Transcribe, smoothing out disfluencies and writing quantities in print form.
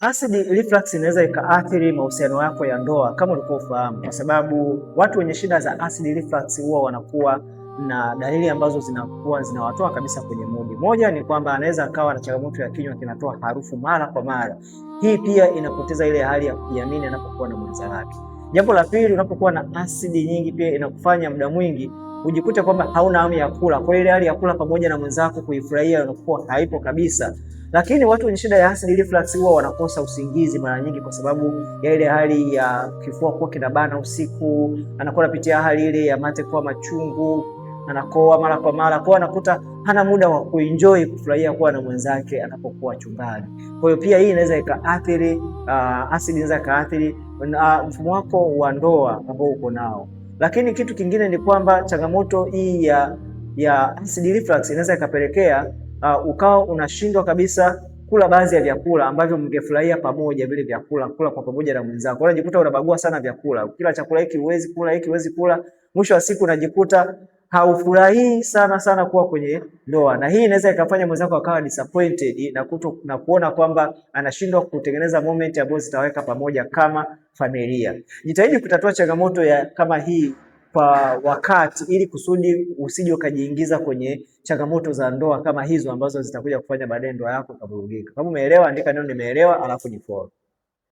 Acid reflux inaweza ikaathiri mahusiano yako ya ndoa kama ulivyofahamu, kwa sababu watu wenye shida za acid reflux huwa wanakuwa na dalili ambazo zinakuwa zinawatoa kabisa kwenye mudi. Moja ni kwamba anaweza akawa na changamoto ya kinywa kinatoa harufu mara kwa mara. Hii pia inapoteza ile hali ya kujiamini anapokuwa na mwenza wake. Jambo la pili, unapokuwa na asidi nyingi pia inakufanya muda mwingi ujikute kwamba hauna hamu ya kula. Kwa hiyo ile hali ya kula pamoja na mwenzako kuifurahia inakuwa haipo kabisa. Lakini watu wenye shida ya acid reflux huwa wanakosa usingizi mara nyingi kwa sababu ya ile hali ya kifua kuwa kinabana usiku, anakuwa anapitia hali ile ya mate kuwa machungu, anakoa mara kwa mara, kwa anakuta hana muda wa kuenjoy kufurahia kuwa na mwenzake anapokuwa chumbani. Kwa hiyo pia hii inaweza ikaathiri acid inaweza ikaathiri mfumo wako wa ndoa ambao uko nao. Lakini kitu kingine ni kwamba changamoto hii ya acid reflux inaweza ikapelekea ukawa unashindwa kabisa kula baadhi ya vyakula ambavyo mngefurahia pamoja, vile vyakula kula kwa pamoja na mwenzako. Unajikuta unabagua sana vyakula. Kila chakula hiki huwezi kula, hiki huwezi kula. Mwisho wa siku unajikuta haufurahii sana kuwa kwenye ndoa. Na hii inaweza ikafanya mwenzako akawa disappointed na kuona kwamba anashindwa kutengeneza moment ambazo zitaweka pamoja kama familia. Jitahidi kutatua changamoto ya kama hii kwa wakati ili kusudi usije ukajiingiza kwenye changamoto za ndoa kama hizo ambazo zitakuja kufanya baadaye ndoa yako kuvurugika. Kama umeelewa, andika neno nimeelewa alafu ni follow.